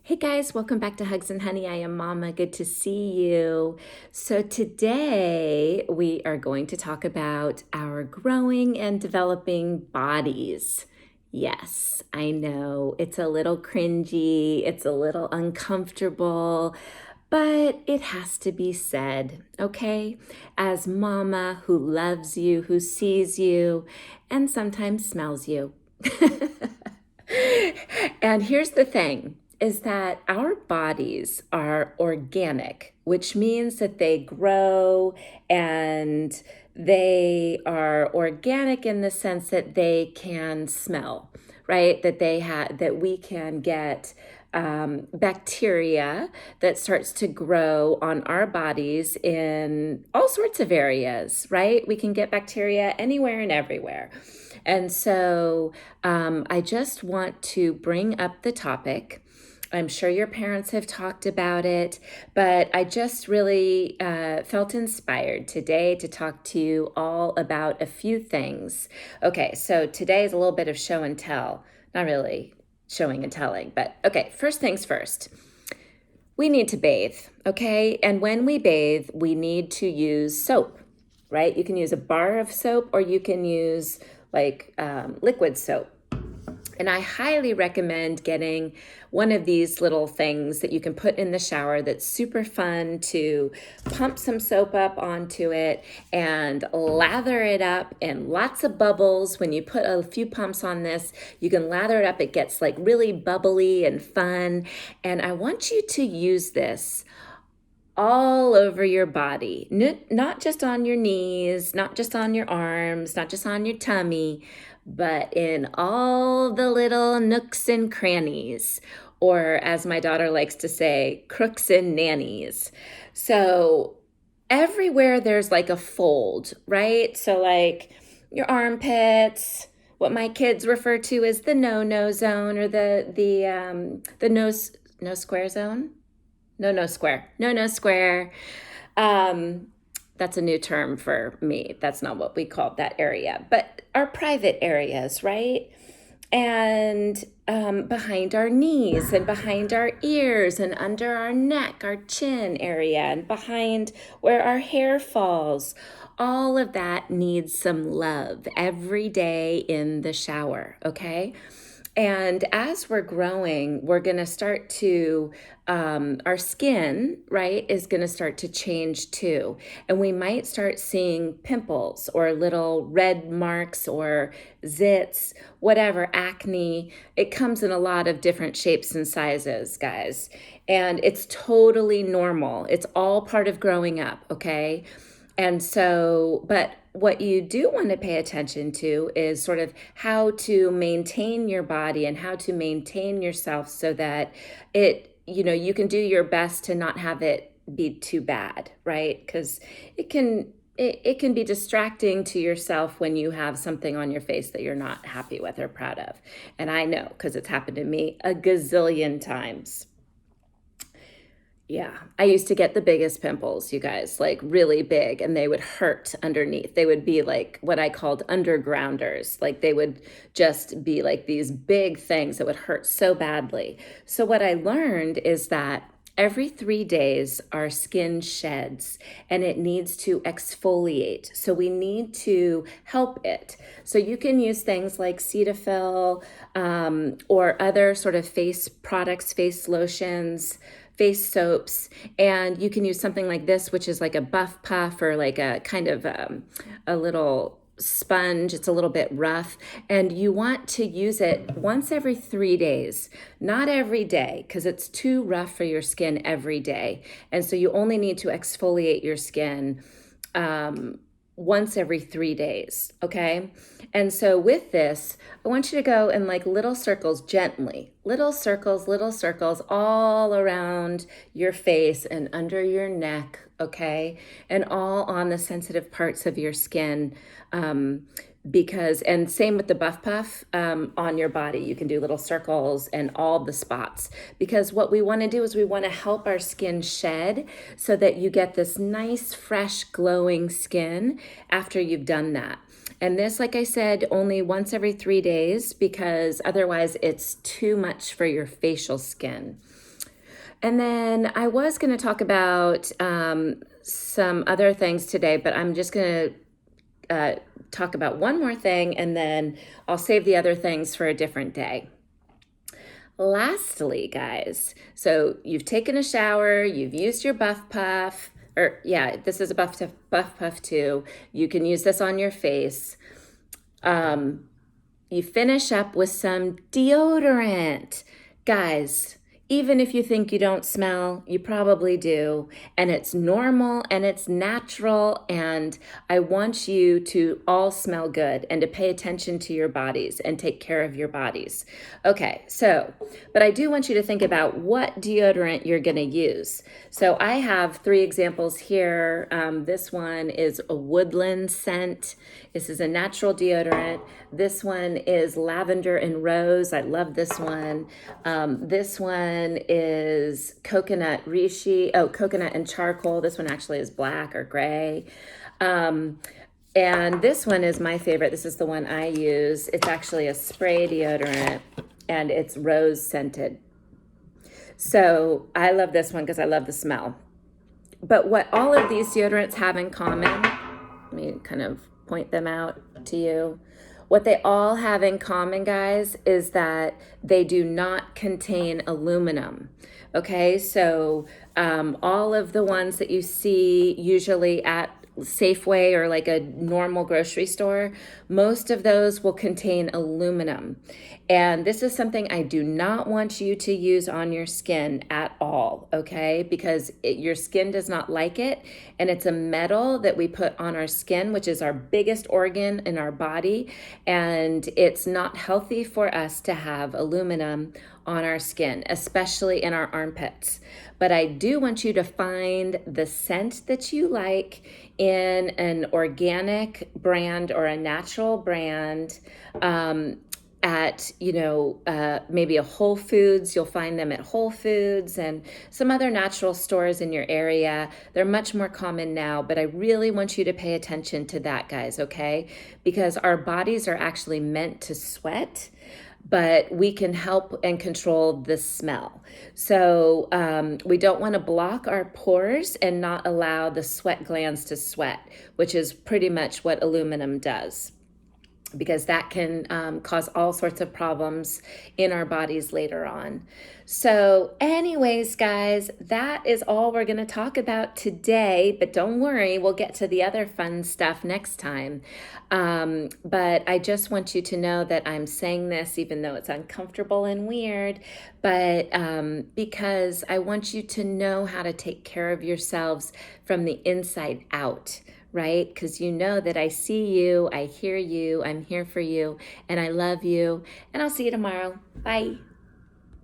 Hey guys, welcome back to Hugs and Honey. I am Mama. Good to see you. So, today we are going to talk about our growing and developing bodies. Yes, I know it's a little cringy, it's a little uncomfortable, but it has to be said, okay? As Mama who loves you, who sees you, and sometimes smells you. And here's the thing is that our bodies are organic, which means that they grow and they are organic in the sense that they can smell, right? That we can get bacteria that starts to grow on our bodies in all sorts of areas, right? We can get bacteria anywhere and everywhere. And so I just want to bring up the topic. I'm sure your parents have talked about it, but I just really felt inspired today to talk to you all about a few things. Okay, so today is a little bit of show and tell. Not really showing and telling, but okay, first things first. We need to bathe, okay? And when we bathe, we need to use soap, right? You can use a bar of soap or you can use like liquid soap. And I highly recommend getting one of these little things that you can put in the shower that's super fun to pump some soap up onto it and lather it up in lots of bubbles. When you put a few pumps on this, you can lather it up. It gets like really bubbly and fun. And I want you to use this all over your body, not just on your knees, not just on your arms, not just on your tummy, but in all the little nooks and crannies, or as my daughter likes to say, crooks and nannies. So everywhere there's like a fold, right? So like your armpits, what my kids refer to as the no-no zone or the no square zone. No square. No square. That's a new term for me. That's not what we call that area, but our private areas, right? And behind our knees and behind our ears and under our neck, our chin area, and behind where our hair falls. All of that needs some love every day in the shower, okay? And as we're growing, we're going to start to, our skin, right, is going to start to change too. And we might start seeing pimples or little red marks or zits, whatever, acne. It comes in a lot of different shapes and sizes, guys. And it's totally normal. It's all part of growing up, okay? And so, but what you do want to pay attention to is sort of how to maintain your body and how to maintain yourself so that you can do your best to not have it be too bad, right? Because it can be distracting to yourself when you have something on your face that you're not happy with or proud of. And I know because it's happened to me a gazillion times. Yeah, I used to get the biggest pimples, you guys, like really big, and they would hurt underneath. They would be like what I called undergrounders. Like they would just be like these big things that would hurt so badly. So, what I learned is that every 3 days, our skin sheds and it needs to exfoliate. So, we need to help it. So, you can use things like Cetaphil or other sort of face products, face lotions, face soaps, and you can use something like this, which is like a buff puff or like a kind of a little sponge. It's a little bit rough, and you want to use it once every 3 days, not every day, because it's too rough for your skin every day. And so you only need to exfoliate your skin once every 3 days, okay? And so with this, I want you to go in like little circles gently, little circles all around your face and under your neck, okay? And all on the sensitive parts of your skin. And same with the buff puff on your body. You can do little circles and all the spots, because what we want to do is we want to help our skin shed so that you get this nice, fresh, glowing skin after you've done that. And this, like I said, only once every 3 days, because otherwise it's too much for your facial skin. And then I was going to talk about some other things today, but I'm just going to talk about one more thing, and then I'll save the other things for a different day. Lastly, guys, so you've taken a shower, you've used your buff puff, or yeah, this is a buff puff too. You can use this on your face. You finish up with some deodorant. Guys, even if you think you don't smell, you probably do. And it's normal and it's natural. And I want you to all smell good and to pay attention to your bodies and take care of your bodies. Okay, so, but I do want you to think about what deodorant you're going to use. So I have 3 examples here. This one is a woodland scent. This is a natural deodorant. This one is lavender and rose. I love this one. This one is coconut reishi. Oh, coconut and charcoal. This one actually is black or gray. And this one is my favorite. This is the one I use. It's actually a spray deodorant, and it's rose scented. So I love this one because I love the smell. But what all of these deodorants have in common, let me kind of point them out to you. What they all have in common, guys, is that they do not contain aluminum. Okay, so all of the ones that you see usually at Safeway or like a normal grocery store, most of those will contain aluminum. And this is something I do not want you to use on your skin at all, okay? Because your skin does not like it. And it's a metal that we put on our skin, which is our biggest organ in our body. And it's not healthy for us to have aluminum on our skin, especially in our armpits. But I do want you to find the scent that you like in an organic brand or a natural brand, at, maybe a Whole Foods. You'll find them at Whole Foods and some other natural stores in your area. They're much more common now, but I really want you to pay attention to that, guys, okay? Because our bodies are actually meant to sweat, but we can help and control the smell. So we don't want to block our pores and not allow the sweat glands to sweat, which is pretty much what aluminum does, because that can cause all sorts of problems in our bodies later on. So anyways, guys, that is all we're going to talk about today. But don't worry, we'll get to the other fun stuff next time. But I just want you to know that I'm saying this, even though it's uncomfortable and weird, but because I want you to know how to take care of yourselves from the inside out. Right? Because you know that I see you, I hear you, I'm here for you, and I love you. And I'll see you tomorrow. Bye.